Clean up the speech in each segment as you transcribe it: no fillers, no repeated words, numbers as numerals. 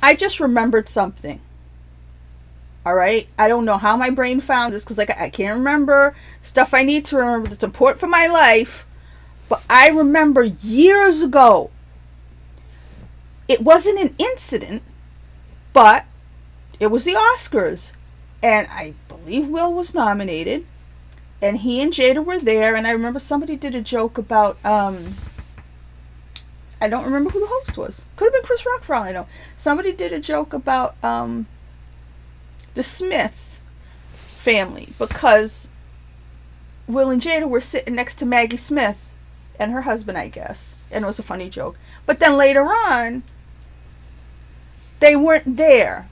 I just remembered something. All right. I don't know how my brain found this because, like, I can't remember stuff I need to remember that's important for my life. But I remember years ago, it wasn't an incident, but it was the Oscars. And I believe Will was nominated. And he and Jada were there. And I remember somebody did a joke about, I don't remember who the host was. Could have been Chris Rock for all I know. Somebody did a joke about the Smiths family because Will and Jada were sitting next to Maggie Smith and her husband, I guess. And it was a funny joke. But then later on, they weren't there.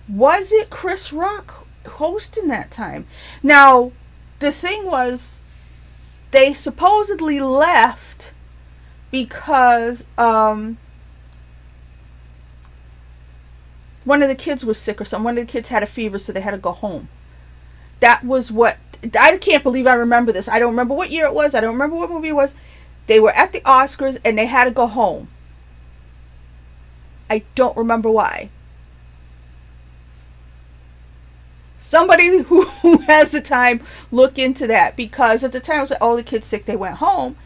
Was it Chris Rock hosting that time? Now, the thing was, they supposedly left because one of the kids was sick or something. One of the kids had a fever, so they had to go home. That was what... I can't believe I remember this. I don't remember what year it was. I don't remember what movie it was. They were at the Oscars, and they had to go home. I don't remember why. Somebody who has the time, look into that. Because at the time, it was like, oh, the kid's sick, they went home.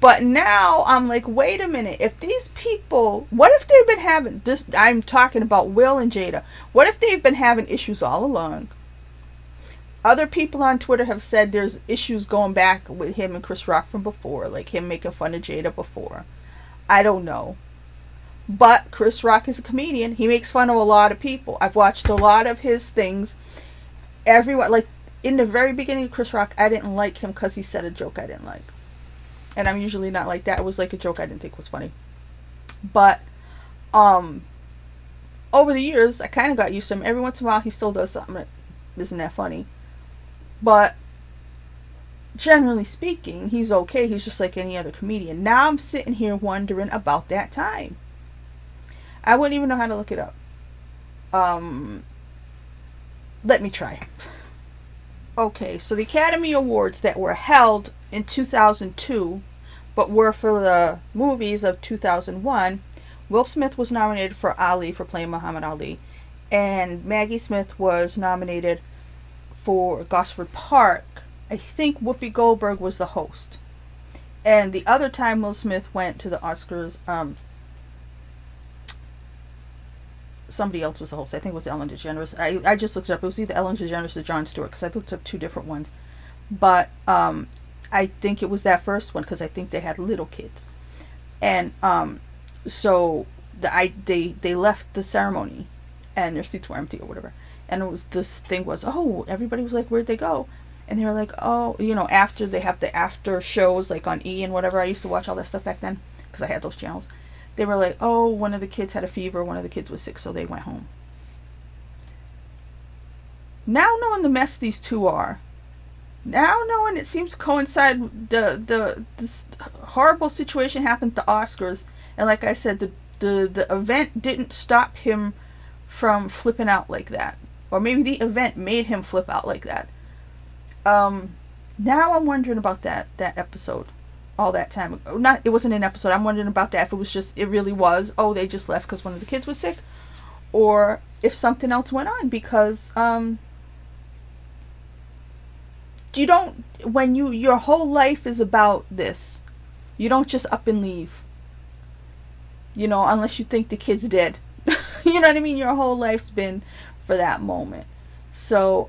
But now, I'm like, wait a minute. If these people... What if they've been having... this? I'm talking about Will and Jada. What if they've been having issues all along? Other people on Twitter have said there's issues going back with him and Chris Rock from before. Like him making fun of Jada before. I don't know. But Chris Rock is a comedian. He makes fun of a lot of people. I've watched a lot of his things. Everyone... Like, in the very beginning of Chris Rock, I didn't like him because he said a joke I didn't like. And I'm usually not like that. It was like a joke I didn't think was funny. But, over the years, I kind of got used to him. Every once in a while, he still does something that isn't that funny. But, generally speaking, he's okay. He's just like any other comedian. Now I'm sitting here wondering about that time. I wouldn't even know how to look it up. Let me try. Okay, so the Academy Awards that were held in 2002, but were for the movies of 2001, Will Smith was nominated for Ali, for playing Muhammad Ali, and Maggie Smith was nominated for Gosford Park. I think Whoopi Goldberg was the host. And the other time Will Smith went to the Oscars, somebody else was the host. I think it was Ellen DeGeneres. I just looked it up. It was either Ellen DeGeneres or Jon Stewart, because I looked up two different ones. But I think it was that first one, because I think they had little kids. And so they left the ceremony, and their seats were empty or whatever. And it was, this thing was, oh, everybody was like, where'd they go? And they were like, oh, you know, after they have the after shows, like on E! And whatever. I used to watch all that stuff back then, because I had those channels. They were like, oh, one of the kids had a fever, one of the kids was sick, so they went home. Now knowing the mess these two are, now knowing it seems to coincide, this horrible situation happened at the Oscars, and like I said, the event didn't stop him from flipping out like that. Or maybe the event made him flip out like that. Now I'm wondering about that episode. All that time ago. It wasn't an episode. I'm wondering about that. If it was just, it really was, oh, they just left because one of the kids was sick. Or if something else went on. Because, you don't, when your whole life is about this, you don't just up and leave. You know, unless you think the kid's dead. You know what I mean? Your whole life's been for that moment. So,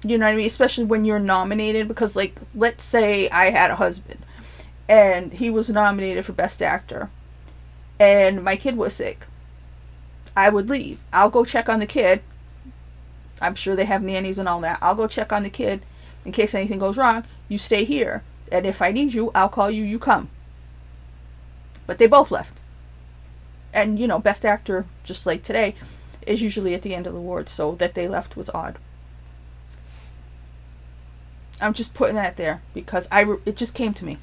you know what I mean? Especially when you're nominated, because, like, let's say I had a husband and he was nominated for Best Actor and my kid was sick. I would leave. I'll go check on the kid. I'm sure they have nannies and all that. I'll go check on the kid in case anything goes wrong. You stay here. And if I need you, I'll call you. You come. But they both left. And, you know, Best Actor, just like today, is usually at the end of the award. So that they left was odd. I'm just putting that there because it just came to me.